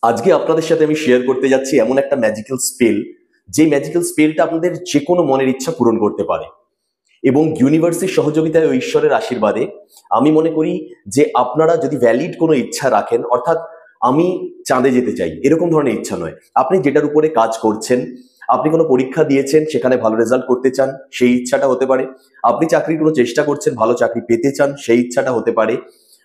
আজকে আপনাদের সাথে আমি শেয়ার করতে যাচ্ছি এমন একটা ম্যাজিক্যাল স্পেল, যে ম্যাজিক্যাল স্পেলটা আপনাদের যে কোনো মনের ইচ্ছা পূরণ করতে পারে। এবং ইউনিভার্সের সহযোগিতায় ও ঈশ্বরের আশীর্বাদে আমি মনে করি যে আপনারা যদি ভ্যালিড কোনো ইচ্ছা রাখেন, অর্থাৎ আমি চাঁদে যেতে চাই এরকম ধরনের ইচ্ছা নয়, আপনি যেটার উপরে কাজ করছেন, আপনি কোনো পরীক্ষা দিয়েছেন সেখানে ভালো রেজাল্ট করতে চান সেই ইচ্ছাটা হতে পারে, আপনি চাকরির কোনো চেষ্টা করছেন ভালো চাকরি পেতে চান সেই ইচ্ছাটা হতে পারে,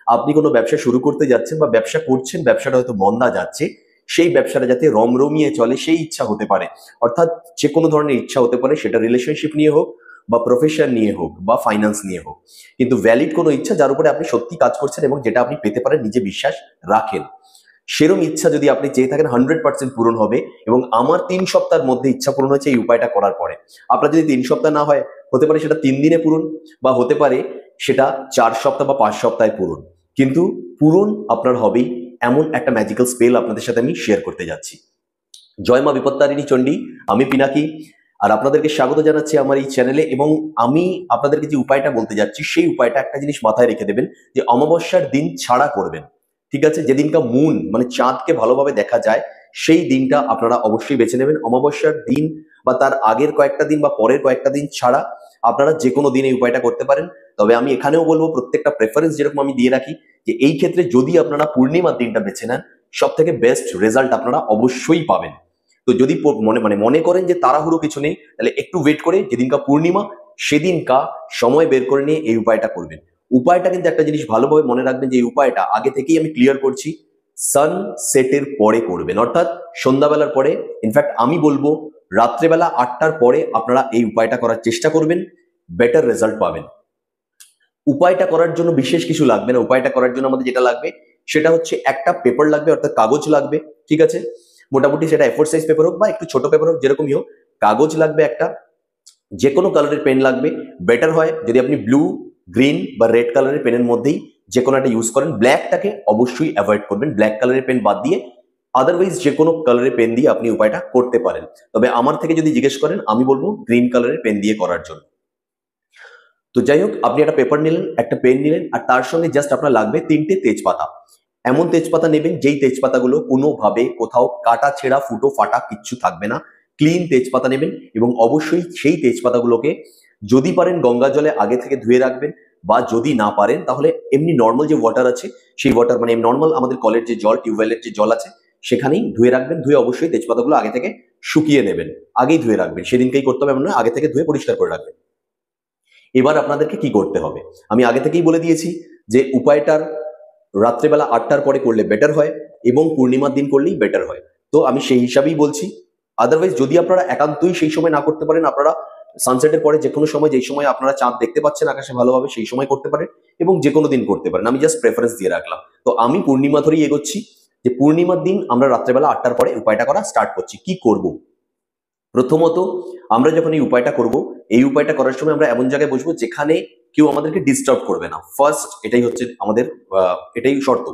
আপনি কোনো ব্যবসা শুরু করতে যাচ্ছেন বা ব্যবসা করছেন, ব্যবসাটা হয়তো মন্দা যাচ্ছে, সেই ব্যবসাটা যাতে রমরমিয়ে চলে সেই ইচ্ছা হতে পারে। অর্থাৎ যে কোনো ধরনের ইচ্ছা হতে পারে, সেটা রিলেশনশিপ নিয়ে হোক বা প্রফেশন নিয়ে হোক বা ফাইন্যান্স নিয়ে হোক, কিন্তু ভ্যালিড কোনো ইচ্ছা যার উপরে আপনি সত্যি কাজ করছেন এবং যেটা আপনি পেতে পারেন, নিজে বিশ্বাস রাখেন, সেরম ইচ্ছা যদি আপনি চেয়ে থাকেন 100% পূরণ হবে। এবং আমার 3 সপ্তাহের মধ্যে ইচ্ছা পূরণ হয়েছে এই উপায়টা করার পরে। আপনার যদি 3 সপ্তাহ না হয়, হতে পারে সেটা 3 দিনে পূরণ, বা হতে পারে সেটা 4 সপ্তাহ বা 5 সপ্তাহে পূরণ, কিন্তু পূরণ আপনার হবেই। এমন একটা ম্যাজিক্যাল স্পেল আপনাদের সাথে আমি শেয়ার করতে যাচ্ছি। জয় মা বিপত্তারিণী চণ্ডী, আমি পিনাকি, আর আপনাদেরকে স্বাগত জানাচ্ছি আমার এই চ্যানেলে। এবং আমি আপনাদেরকে যে উপায়টা বলতে যাচ্ছি সেই উপায়টা একটা জিনিস মাথায় রেখে দেবেন, যে অমাবস্যার দিন ছাড়া করবেন। ঠিক আছে, যেদিনকা মুন মানে চাঁদকে ভালোভাবে দেখা যায় সেই দিনটা আপনারা অবশ্যই বেছে নেবেন। অমাবস্যার দিন বা তার আগের কয়েকটা দিন বা পরের কয়েকটা দিন ছাড়া আপনারা যে কোনো দিন এই উপায়টা করতে পারেন। তবে আমি এখানেও বলবো, প্রত্যেকটা প্রেফারেন্স যেরকম আমি দিয়ে রাখি, যে এই ক্ষেত্রে যদি আপনারা পূর্ণিমার দিনটা বেছে নেন, সব থেকে বেস্ট রেজাল্ট আপনারা অবশ্যই পাবেন। তো যদি মনে করেন যে তাড়াহুড়ো কিছু নেই, তাহলে একটু ওয়েট করে যেদিনকা পূর্ণিমা সেদিনকা সময় বের করে নিয়ে এই উপায়টা করবেন। উপায়টা কিন্তু একটা জিনিস ভালোভাবে মনে রাখবেন, যে এই উপায়টা আগে থেকেই আমি ক্লিয়ার করছি, সানসেটের পরে করবেন, অর্থাৎ সন্ধ্যাবেলার পরে। ইনফ্যাক্ট আমি বলবো রাত্রেবেলা 8টার পরে আপনারা এই উপায়টা করার চেষ্টা করবেন, বেটার রেজাল্ট পাবেন। উপায়টা করার জন্য বিশেষ কিছু লাগবে না। উপায়টা করার জন্য আমাদের যেটা লাগবে সেটা হচ্ছে একটা পেপার লাগবে, অর্থাৎ কাগজ লাগবে। ঠিক আছে, মোটামুটি সেটা এ4 সাইজ পেপার হোক বা একটু ছোট পেপার হোক, যেরকমই হোক, কাগজ লাগবে একটা, যে কোনো কালারের পেন লাগবে। বেটার হয় যদি আপনি ব্লু, গ্রিন বা রেড কালারের পেনের মধ্যেই যে কোনো একটা ইউজ করেন। ব্ল্যাকটাকে অবশ্যই অ্যাভয়েড করবেন, ব্ল্যাক কালারের পেন বাদ দিয়ে। আদারওয়াইজ যে কোনো কালারের পেন দিয়ে আপনি উপায়টা করতে পারেন। তবে আমার থেকে যদি জিজ্ঞেস করেন, আমি বলবো গ্রিন কালারের পেন দিয়ে করার জন্য। তো যাই হোক, আপনি একটা পেপার নিলেন, একটা পেন নিলেন, আর তার সঙ্গে জাস্ট আপনার লাগবে 3টে তেজপাতা। এমন তেজপাতা নেবেন যেই তেজপাতাগুলো কোনোভাবে কোথাও কাটা ছেঁড়া ফুটো ফাটা কিচ্ছু থাকবে না। ক্লিন তেজপাতা নেবেন, এবং অবশ্যই সেই তেজপাতাগুলোকে যদি পারেন গঙ্গা জলে আগে থেকে ধুয়ে রাখবেন, বা যদি না পারেন তাহলে এমনি নর্মাল যে ওয়াটার আছে, সেই ওয়াটার মানে নর্মাল আমাদের কলের যে জল, টিউবওয়েলের যে জল আছে, সেখানেই ধুয়ে রাখবেন। ধুয়ে অবশ্যই তেজপাতাগুলো আগে থেকে শুকিয়ে নেবেন, আগেই ধুয়ে রাখবেন, সেদিনকেই করতে হবে এমন নয়, আগে থেকে ধুয়ে পরিষ্কার করে রাখবেন। এবার আপনাদেরকে কি করতে হবে আমি আগে থেকেই বলে দিয়েছি, যে উপায়টার রাত্রেবেলা 8টার পরে করলে বেটার হয়, এবং পূর্ণিমার দিন করলেই বেটার হয়। তো আমি সেই হিসাবেই বলছি। আদারওয়াইজ যদি আপনারা একান্তই সেই সময় না করতে পারেন, আপনারা সানসেটের পরে যে কোনো সময়, যেই সময় আপনারা চাঁদ দেখতে পাচ্ছেন আকাশে ভালোভাবে, সেই সময় করতে পারেন, এবং যে কোনো দিন করতে পারেন। আমি জাস্ট প্রেফারেন্স দিয়ে রাখলাম। তো আমি পূর্ণিমা ধরেই এগোচ্ছি, যে পূর্ণিমার দিন আমরা রাত্রেবেলা 8টার পরে উপায়টা করা স্টার্ট করছি। কি করব? প্রথমত, আমরা যখন এই উপায়টা করব, এই উপায়টা করার সময় আমরা এমন জায়গায় বসবো যেখানে কেউ আমাদেরকে ডিস্টার্ব করবে না। ফার্স্ট, এটাই হচ্ছে আমাদের এটাই শর্ত।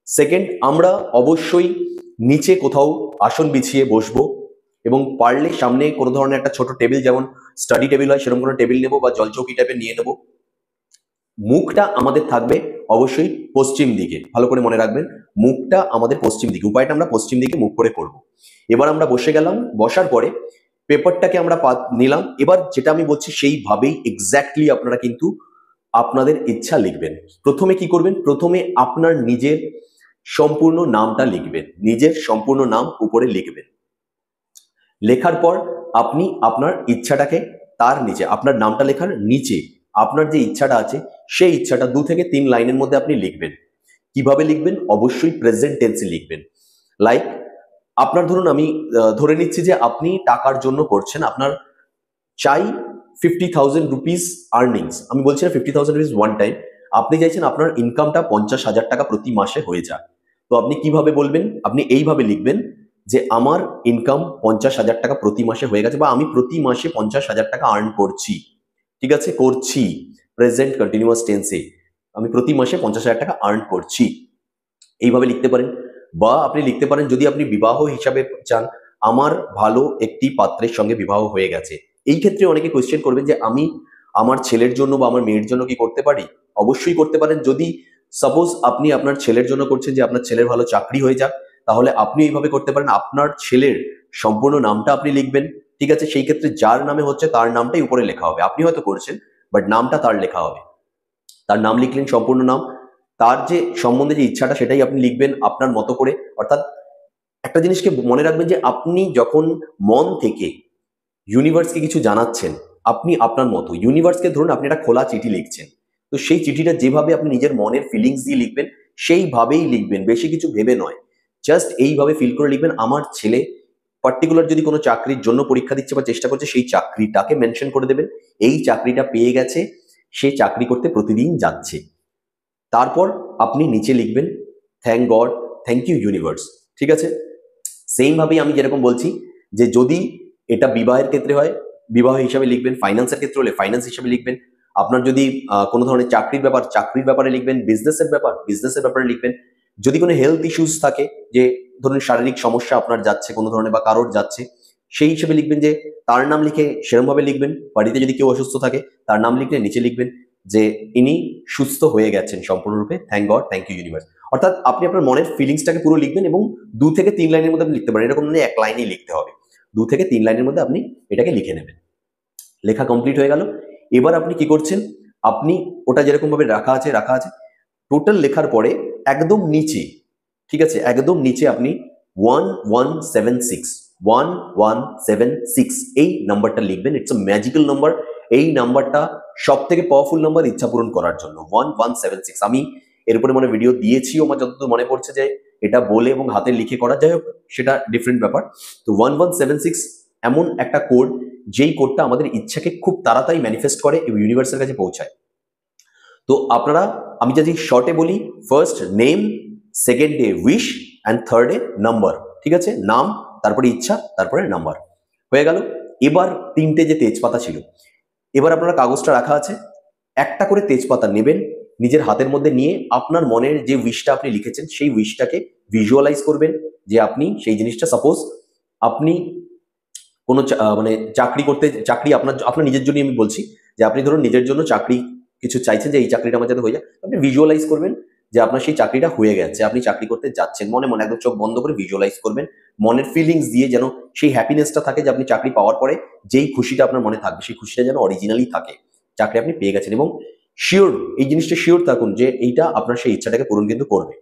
সেকেন্ড, আমরা অবশ্যই নিচে কোথাও আসন বিছিয়ে বসবো, এবং পারলে সামনে কোনো ধরনের একটা ছোট টেবিল, যেমন স্টাডি টেবিল হয় সেরকম কোনো টেবিল নেবো, বা জলচৌকি টাইপের নিয়ে নেবো। মুখটা আমাদের থাকবে অবশ্যই পশ্চিম দিকে, ভালো করে মনে রাখবেন, মুখটা আমাদের পশ্চিম দিকে। উপায়টা আমরা পশ্চিম দিকে মুখ করে করব। এবার আমরা বসে গেলাম, বসার পরে পেপারটাকে আমরা নিলাম। এবার যেটা আমি বলছি সেইভাবেই এক্স্যাক্টলি আপনারা কিন্তু আপনাদের ইচ্ছা লিখবেন। প্রথমে কি করবেন? প্রথমে আপনার নিজের সম্পূর্ণ নামটা লিখবেন, নিজের সম্পূর্ণ নাম উপরে লিখবেন। লেখার পর আপনি আপনার ইচ্ছাটাকে তার নিচে, আপনার নামটা লেখার নিচে আপনার যে ইচ্ছাটা আছে সেই ইচ্ছাটা 2 থেকে 3 লাইনের মধ্যে আপনি লিখবেন। কিভাবে লিখবেন? অবশ্যই প্রেজেন্ট টেন্সে লিখবেন। লাইক, আপনার ধরুন আমি ধরে নিচ্ছি যে আপনি টাকার জন্য করছেন, আপনার চাই 50,000 রুপিস আর্নিংস। আমি বলছি না 50,000 রুপিস ওয়ান টাইম, আপনি চাইছেন আপনার ইনকামটা 50,000 টাকা প্রতি মাসে হয়ে যাক। তো আপনি কিভাবে বলবেন? আপনি এইভাবে লিখবেন, যে আমার ইনকাম 50,000 টাকা প্রতি মাসে হয়ে গেছে, বা আমি প্রতি মাসে 50,000 টাকা আর্ন করছি। ঠিক আছে, করছি প্রেজেন্ট কন্টিনিউয়াস টেন্সে, আমি প্রতি মাসে 50,000 টাকা আর্ন করছি, এইভাবে লিখতে পারেন। বা আপনি লিখতে পারেন, যদি আপনি বিবাহ হিসাবে চান, আমার ভালো একটি পাত্রের সঙ্গে বিবাহ হয়ে গেছে। এই ক্ষেত্রে অনেকে কোয়েশ্চেন করবেন যে আমি আমার ছেলের জন্য বা আমার মেয়ের জন্য কি করতে পারি? অবশ্যই করতে পারেন। যদি সাপোজ আপনি আপনার ছেলের জন্য করছেন, যে আপনার ছেলের ভালো চাকরি হয়ে যাক, তাহলে আপনি এইভাবে করতে পারেন। আপনার ছেলের সম্পূর্ণ নামটা আপনি লিখবেন, ঠিক আছে? সেই ক্ষেত্রে যার নামে হচ্ছে তার নামটাই উপরে লেখা হবে। আপনি হয়তো করছেন, বাট নামটা তার লেখা হবে। তার নাম লিখলেন, সম্পূর্ণ নাম, তার যে সম্বন্ধে যে ইচ্ছাটা সেটাই আপনি লিখবেন আপনার মতো করে। অর্থাৎ একটা জিনিসকে মনে রাখবেন যে আপনি যখন মন থেকে ইউনিভার্সকে কিছু জানাচ্ছেন, আপনি আপনার মতো ইউনিভার্সকে, ধরুন আপনি একটা খোলা চিঠি লিখছেন, তো সেই চিঠিটা যেভাবে আপনি নিজের মনের ফিলিংস দিয়ে লিখবেন সেইভাবেই লিখবেন, বেশি কিছু ভেবে নয়। জাস্ট এইভাবে ফিল করে লিখবেন, আমার ছেলে পার্টিকুলার যদি কোনো চাকরির জন্য পরীক্ষা দিচ্ছে বা চেষ্টা করছে, সেই চাকরিটাকে মেনশন করে দেবেন, এই চাকরিটা পেয়ে গেছে, সে চাকরি করতে প্রতিদিন যাচ্ছে। তারপর আপনি নিচে লিখবেন thank God, thank you universe, ঠিক আছে? সেম ভাবেই আমি যেরকম বলছি যে যদি এটা বিবাহের ক্ষেত্রে হয় বিবাহ হিসাবে লিখবেন, ফাইন্যান্সের ক্ষেত্রে হলে ফাইন্যান্স হিসাবে লিখবেন, আপনার যদি কোনো ধরনের চাকরির ব্যাপার চাকরির ব্যাপারে লিখবেন, বিজনেসের ব্যাপার বিজনেসের ব্যাপারে লিখবেন। যদি কোনো হেলথ ইস্যুস থাকে, যে ধরুন শারীরিক সমস্যা আপনার যাচ্ছে কোনো ধরনের বা কারোর যাচ্ছে, সেই হিসেবে লিখবেন যে তার নাম লিখে সেরকমভাবে লিখবেন। বাড়িতে যদি কেউ অসুস্থ থাকে তার নাম লিখলে নিচে লিখবেন যে ইনি সুস্থ হয়ে গেছেন সম্পূর্ণরূপে, thank God, thank you universe. অর্থাৎ আপনি আপনার মনের ফিলিংসটাকে পুরো লিখবেন এবং 2 থেকে 3 লাইনের মধ্যে আপনি লিখতে পারেন, এরকম নয় 1 লাইনেই লিখতে হবে, 2 থেকে 3 লাইনের মধ্যে আপনি এটাকে লিখে নেবেন। লেখা কমপ্লিট হয়ে গেল। এবার আপনি কি করছেন, আপনি ওটা যেরকম ভাবে রাখা আছে টোটাল লেখার পরে একদম নিচে, ঠিক আছে, একদম নিচে আপনি 1176 এই নাম্বারটা লিখবেন। It's a magical number. এই নাম্বারটা সব থেকে পাওয়ারফুল নাম্বার ইচ্ছা পূরণ করার জন্য, 1176। আমি এর উপরে মানে ভিডিও দিয়েছি, আমার যতদূর মনে পড়ছে যে এটা বলে এবং হাতে লিখে করা, যাই হোক সেটা ডিফারেন্ট ব্যাপার। তো 1176 এমন একটা কোড, যেই কোডটা আমাদের ইচ্ছাকে খুব তাড়াতাড়ি ম্যানিফেস্ট করে এবং ইউনিভার্সের কাছে পৌঁছায়। তো আপনারা, আমি যদি শর্টে বলি, first name, second day wish, and third day number, ঠিক আছে? নাম, তারপরে ইচ্ছা, তারপরে নাম্বার, হয়ে গেল। এবার 3টে যে তেজপাতা ছিল, এবার আপনারা কাগজটা রাখা আছে, একটা করে তেজপাতা নেবেন, নিজের হাতের মধ্যে নিয়ে আপনার মনের যে উইশটা আপনি লিখেছেন সেই উইশটাকে ভিজুয়ালাইজ করবেন। যে আপনি সেই জিনিসটা, সাপোজ আপনি কোনো মানে চাকরি আপনার আপনার নিজের জন্য আমি বলছি, যে আপনি ধরুন নিজের জন্য চাকরি কিছু চাইছেন যে এই চাকরিটা আমার যাতে হয়ে যায়, আপনি ভিজুয়ালাইজ করবেন যে আপনার সেই চাকরিটা হয়ে গেছে, আপনি চাকরি করতে যাচ্ছেন, মনে মনে একদম চোখ বন্ধ করে ভিজুয়ালাইজ করবেন, মনের ফিলিংস দিয়ে, যেন সেই হ্যাপিনেসটা থাকে যে আপনি চাকরি পাওয়ার পরে যেই খুশিটা আপনার মনে থাকবে সেই খুশিটা যেন অরিজিনালি থাকে, চাকরি আপনি পেয়ে গেছেন। এবং শিওর, এই জিনিসটা শিওর থাকুন যে এইটা আপনার সেই ইচ্ছাটাকে পূরণ কিন্তু করবে,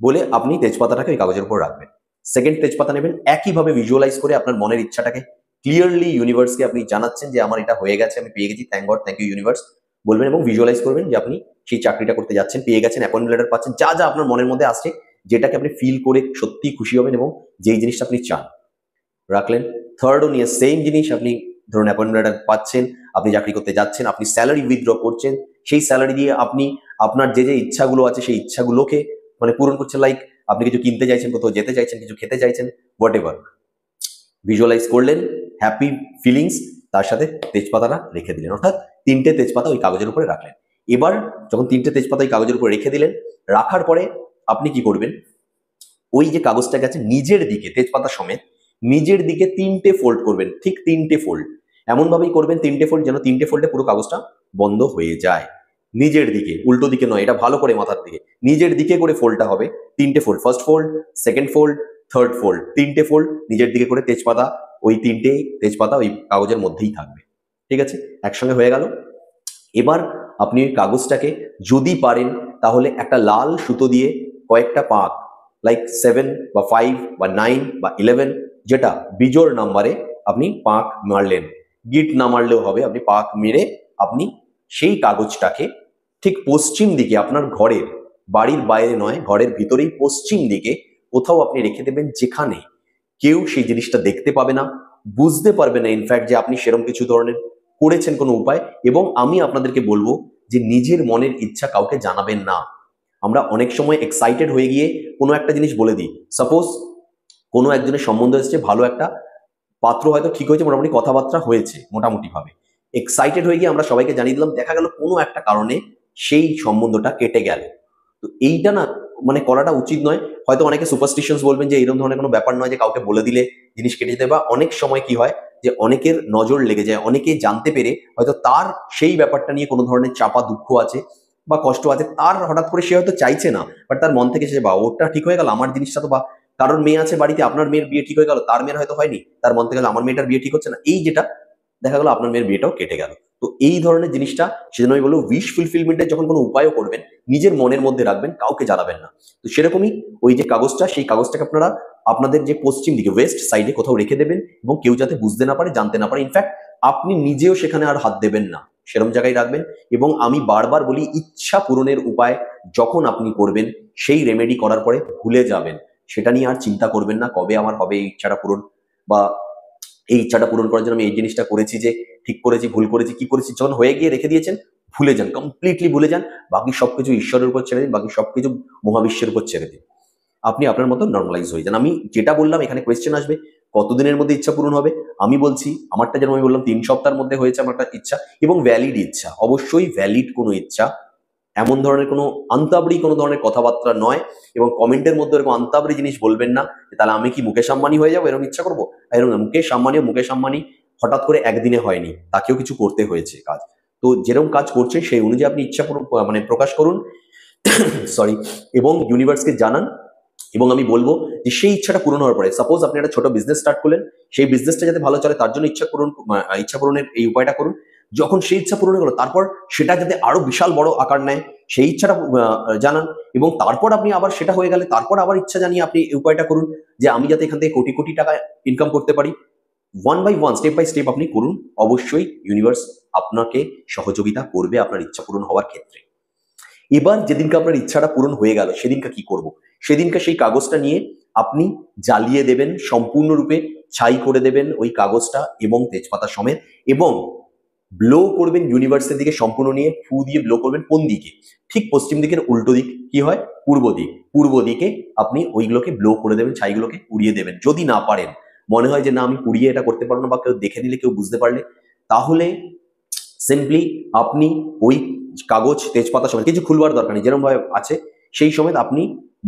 বলে আপনি তেজপাতাটাকে ওই কাগজের উপর রাখবেন। সেকেন্ড তেজপাতা নেবেন, একইভাবে ভিজুয়ালাইজ করে আপনার মনের ইচ্ছাটাকে ক্লিয়ারলি ইউনিভার্সকে আপনি জানাচ্ছেন যে আমার এটা হয়ে গেছে, আমি পেয়ে গেছি, thank God, thank you universe বলবেন, এবং ভিজুয়ালাইজ করবেন যে আপনি সেই চাকরিটা করতে যাচ্ছেন, পেয়ে গেছেন, অ্যাপয়েন্টমেন্ট লেটার পাচ্ছেন, যা যা আপনার মনের মধ্যে আসছে, যেটাকে আপনি ফিল করে সত্যি খুশি হবেন এবং যেই জিনিসটা আপনি চান রাখলেন। থার্ডও নিয়ে সেম জিনিস, আপনি ধরুন অ্যাপয়েন্টমেন্ট লেটার পাচ্ছেন, আপনি চাকরি করতে যাচ্ছেন, আপনি স্যালারি উইথড্র করছেন, সেই স্যালারি দিয়ে আপনি আপনার যে যে ইচ্ছাগুলো আছে সেই ইচ্ছাগুলোকে মানে পূরণ করছেন। লাইক আপনি কিছু কিনতে চাইছেন, কোথাও যেতে চাইছেন, কিছু খেতে চাইছেন, হোয়াট এভার, ভিজুয়ালাইজ করলেন, হ্যাপি ফিলিংস, তার সাথে তেজপাতাটা রেখে দিলেন। অর্থাৎ 3টে তেজপাতা ওই কাগজের উপরে রাখলেন। এবার যখন 3টে তেজপাতা ওই কাগজের উপরে রেখে দিলেন, রাখার পরে আপনি কি করবেন, ওই যে কাগজটা গেছে নিজের দিকে, তেজপাতা সমেত নিজের দিকে 3টে ফোল্ড করবেন, ঠিক 3টে ফোল্ড, এমন ভাবেই করবেন 3টে ফোল্ড যেন 3টে ফোল্ডে পুরো কাগজটা বন্ধ হয়ে যায়। নিজের দিকে, উল্টো দিকে নয়, এটা ভালো করে মাথার দিকে, নিজের দিকে করে ফোল্ডটা হবে। 3টে fold, first fold, second fold, third fold, 3টে ফোল্ড নিজের দিকে করে তেজপাতা, ওই 3টে তেজপাতা ওই কাগজের মধ্যেই থাকবে, ঠিক আছে? একসঙ্গে হয়ে গেল। এবার আপনি ওই কাগজটাকে যদি পারেন তাহলে একটা লাল সুতো দিয়ে কয়েকটা পাক, লাইক 7 বা 5 বা 9 বা 11, যেটা বিজোড় নাম্বারে আপনি পাক মারলেন, গিট না মারলেও হবে, আপনি পাক মেরে আপনি সেই কাগজটাকে ঠিক পশ্চিম দিকে, আপনার ঘরের, বাড়ির বাইরে নয়, ঘরের ভিতরেই পশ্চিম দিকে কোথাও আপনি রেখে দেবেন, যেখানে কেউ সেই জিনিসটা দেখতে পাবে না, বুঝতে পারবে না ইনফ্যাক্ট যে আপনি সেরকম কিছু ধরনের করেছেন কোনো উপায়। এবং আমি আপনাদেরকে বলবো যে নিজের মনের ইচ্ছা কাউকে জানাবেন না। আমরা অনেক সময় এক্সাইটেড হয়ে গিয়ে কোনো একটা জিনিস বলে দিই, সাপোজ কোনো একজনের সম্বন্ধ এসেছে, ভালো একটা পাত্র হয়তো ঠিক হয়েছে, মোটামুটি কথাবার্তা হয়েছে মোটামুটি ভাবে, এক্সাইটেড হয়ে গিয়ে আমরা সবাইকে জানিয়ে দিলাম, দেখা গেল কোনো একটা কারণে সেই সম্বন্ধটা কেটে গেল। তো এইটা না মানে করাটা উচিত নয়। হয়তো অনেকে সুপারস্টিশনস বলবেন যে এরকম ধরনের কোনো ব্যাপার নয় যে কাউকে বলে দিলে জিনিস কেটে যেতে, বা অনেক সময় কি হয় যে অনেকের নজর লেগে যায়, অনেকে জানতে পেরে হয়তো তার সেই ব্যাপারটা নিয়ে কোনো ধরনের চাপা দুঃখ আছে, বা কষ্ট আছে, তার হঠাৎ করে সে হয়তো চাইছে না, বাট তার মন থেকে সে বা ওটা ঠিক হয়ে গেল, আমার জিনিসটা তো, বা কারোর মেয়ে আছে বাড়িতে, আপনার মেয়ের বিয়ে ঠিক হয়ে গেল, তার মেয়ের হয়তো হয়নি, তার মন থেকে আমার মেয়েটার বিয়ে ঠিক হচ্ছে না, এই যেটা দেখা গেল আপনার মেয়ের বিয়েটাও কেটে গেল। তো এই ধরনের জিনিসটা, সেজন্য আমি বলবো উইশ ফুলফিলমেন্টের যখন কোনো উপায়ও করবেন, নিজের মনের মধ্যে রাখবেন, কাউকে জানাবেন না। তো সেরকমই ওই যে কাগজটা, সেই কাগজটাকে আপনারা আপনাদের যে পশ্চিম দিকে ওয়েস্ট সাইডে কোথাও রেখে দেবেন, এবং কেউ যাতে বুঝতে না পারে, জানতে না পারে, ইনফ্যাক্ট আপনি নিজেও সেখানে আর হাত দেবেন না, সেরকম জায়গায় রাখবেন। এবং আমি বারবার বলি, ইচ্ছা পূরণের উপায় যখন আপনি করবেন, সেই রেমেডি করার পরে ভুলে যাবেন, সেটা নিয়ে আর চিন্তা করবেন না কবে আমার হবে এই ইচ্ছাটা পূরণ, বা এই ইচ্ছাটা পূরণ করার জন্য আমি এই জিনিসটা করেছি, যে ঠিক করেছি, ভুল করেছি, কি করেছি, যখন হয়ে গিয়ে রেখে দিয়েছেন, ভুলে যান, কমপ্লিটলি ভুলে যান। বাকি সবকিছু ঈশ্বরের উপর ছেড়ে দিন, বাকি সবকিছু মহাবিশ্বের উপর ছেড়ে দিন, আপনি আপনার মতো নর্মালাইজ হয়ে যান। আমি যেটা বললাম, এখানে কোয়েশ্চেন আসবে কতদিনের মধ্যে ইচ্ছা পূরণ হবে, আমি বলছি আমারটা যেমন আমি বললাম 3 সপ্তাহের মধ্যে হয়েছে আমার একটা ইচ্ছা, এবং ভ্যালিড ইচ্ছা, অবশ্যই ভ্যালিড কোনো ইচ্ছা, এমন ধরনের কোনো আন্তাবড়ি কোনো ধরনের কথাবার্তা নয়। এবং কমেন্টের মধ্যে এরকম আন্তাবড়ি জিনিস বলবেন না যে তাহলে আমি কি মুকেশ আম্বানি হয়ে যাবো, এরকম ইচ্ছা করবো, এরকম না। মুকেশ আম্বানি হঠাৎ করে একদিনে হয়নি, তাকেও কিছু করতে হয়েছে কাজ। তো যেরকম কাজ করছে সেই অনুযায়ী আপনি ইচ্ছা মানে প্রকাশ করুন, সরি, এবং ইউনিভার্সকে জানান। এবং আমি বলবো যে সেই ইচ্ছাটা পূরণ হওয়ার পরে, সাপোজ আপনি একটা ছোট বিজনেস স্টার্ট করলেন, সেই বিজনেসটা যাতে ভালো চলে তার জন্য ইচ্ছা পূরণের এই উপায়টা করুন। যখন সেই ইচ্ছা পূরণ হয়ে গেল, তারপর সেটা যাতে আরো বিশাল বড় আকার নেয়, সেই ইচ্ছাটা জানান। এবং তারপর আপনি আবার সেটা হয়ে গেলে, তারপর আবার ইচ্ছা জানিয়ে আপনি এই উপায়টা করুন, যে আমি যাতে এখান থেকে কোটি কোটি টাকা ইনকাম করতে পারি। 1 বাই 1 স্টেপ বাই স্টেপ আপনি করুন, অবশ্যই ইউনিভার্স আপনাকে সহযোগিতা করবে আপনার ইচ্ছা পূরণ হওয়ার ক্ষেত্রে। এবার যেদিনকে আপনার ইচ্ছাটা পূরণ হয়ে গেল, সেদিনকে কি করব? সেদিনকে সেই কাগজটা নিয়ে আপনি জ্বালিয়ে দেবেন, সম্পূর্ণরূপে ছাই করে দেবেন ওই কাগজটা এবং তেজপাতা সমেত, এবং ব্লো করবেন ইউনিভার্সের দিকে সম্পূর্ণ নিয়ে, ফু দিয়ে ব্লো করবেন কোন দিকে? ঠিক পশ্চিম দিকের উল্টো দিক, কি হয়? পূর্ব দিক। পূর্ব দিকে আপনি ওইগুলোকে ব্লো করে দেবেন, ছাইগুলোকে উড়িয়ে দেবেন। যদি না পারেন, মনে হয় যে না আমি পুড়িয়ে এটা করতে পারবো না, বা কেউ দেখে নিলে, কেউ বুঝতে পারলে, তাহলে সিম্পলি আপনি ওই কাগজ, তেজপাতা সমেত, কিছু খুলবার দরকার নেই, যেরকম ভাবে আছে সেই সমেত আপনি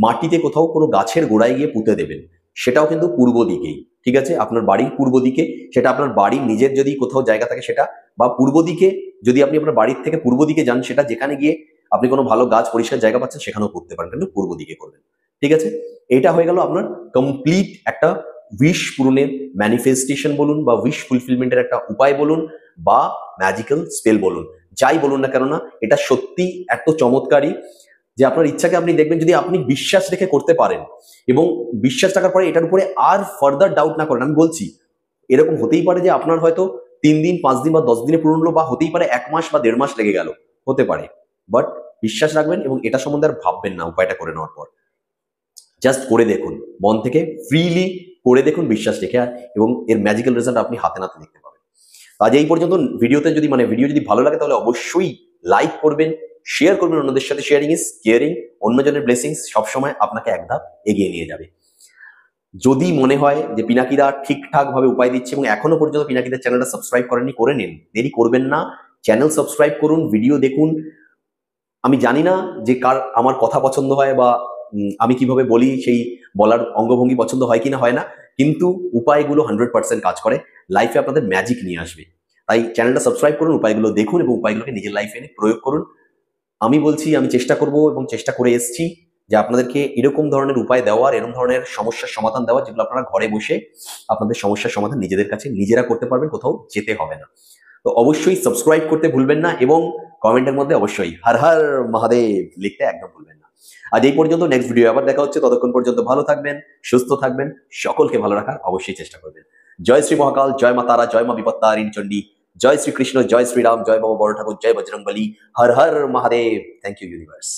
মাটিতে কোথাও কোনো গাছের গোড়ায় গিয়ে পুঁতে দেবেন। সেটাও কিন্তু পূর্ব দিকেই, ঠিক আছে? আপনার বাড়ির পূর্ব দিকে, সেটা আপনার বাড়ির নিজের যদি কোথাও জায়গা থাকে সেটা, বা পূর্ব দিকে যদি আপনি আপনার বাড়ির থেকে পূর্ব দিকে যান, সেটা যেখানে গিয়ে আপনি কোনো ভালো গাছ, পরিষ্কার জায়গা পাচ্ছেন, সেখানেও করতে পারেন, কিন্তু পূর্ব দিকে করবেন, ঠিক আছে? এটা হয়ে গেল আপনার কমপ্লিট একটা উইশ পূরণের ম্যানিফেস্টেশন বলুন, বা উইশ ফুলফিলমেন্টের একটা উপায় বলুন, বা ম্যাজিক্যাল স্পেল বলুন, যাই বলুন না কেননা, এটা সত্যি এত চমৎকারী যে আপনার ইচ্ছাকে আপনি দেখবেন, যদি আপনি বিশ্বাস রেখে করতে পারেন, এবং বিশ্বাস রাখার পরে এটার উপরে আর ফার্দার ডাউট না করেন। আমি বলছি, এরকম হতেই পারে যে আপনার হয়তো 3 দিন, 5 দিন বা 10 দিনে পূরণ হলো, বা হতেই পারে 1 মাস বা 1.5 মাস লেগে গেল, হতে পারে। বাট বিশ্বাস রাখবেন, এবং এটা সম্বন্ধে আর ভাববেন না উপায়টা করে নেওয়ার পর। জাস্ট করে দেখুন, মন থেকে ফ্রিলি করে দেখুন, বিশ্বাস রেখে, এবং এর ম্যাজিক্যাল রেজাল্ট আপনি হাতে নাতে দেখতে পাবেন। আজ এই পর্যন্ত ভিডিওতে যদি ভিডিও যদি ভালো লাগে, তাহলে অবশ্যই লাইক করবেন, শেয়ার করবেন অন্যদের সাথে। Sharing is caring. অন্যজনের ব্লেসিংস সবসময় আপনাকে এক ধাপ এগিয়ে নিয়ে যাবে। যদি মনে হয় যে পিনাকিদা ঠিকঠাক ভাবে উপায় দিচ্ছে, এবং এখনো পর্যন্ত পিনাকিদার চ্যানেলটা সাবস্ক্রাইব করেননি, করে নিন, দেরি করবেন না। চ্যানেল সাবস্ক্রাইব করুন, ভিডিও দেখুন। আমি জানি না যে কার আমার কথা পছন্দ হয়, বা আমি কিভাবে বলি সেই বলার অঙ্গভঙ্গি পছন্দ হয় কিনা হয় না, কিন্তু উপায়গুলো 100% কাজ করে, লাইফে আপনাদের ম্যাজিক নিয়ে আসবে। তাই চ্যানেলটা সাবস্ক্রাইব করুন, উপায়গুলো দেখুন, এবং উপায়গুলোকে নিজের লাইফে এনে প্রয়োগ করুন। আমি বলছি, আমি চেষ্টা করব এবং চেষ্টা করে এসেছি যে আপনাদেরকে এরকম ধরনের উপায় দেওয়ার, এরকম ধরনের সমস্যার সমাধান দেওয়ার, যেগুলো আপনারা ঘরে বসে আপনাদের সমস্যার সমাধান নিজেদের কাছে নিজেরা করতে পারবেন, কোথাও যেতে হবে না। তো অবশ্যই সাবস্ক্রাইব করতে ভুলবেন না, এবং কমেন্টের মধ্যে অবশ্যই হর হর মহাদেব লিখতে একদম ভুলবেন না। আজ এই পর্যন্ত, নেক্সট ভিডিও আবার দেখা হচ্ছে। ততক্ষণ পর্যন্ত ভালো থাকবেন, সুস্থ থাকবেন, সকলকে ভালো রাখার অবশ্যই চেষ্টা করবেন। জয় শ্রী মহাকাল, জয় মা তারা, জয় মা বিপত্তারিণী চণ্ডী, জয় শ্রীকৃষ্ণ, জয় শ্রীরাম, জয় বাবা বড় ঠাকুর, জয় Bajrangbali, Har Har Mahadev. Thank you universe.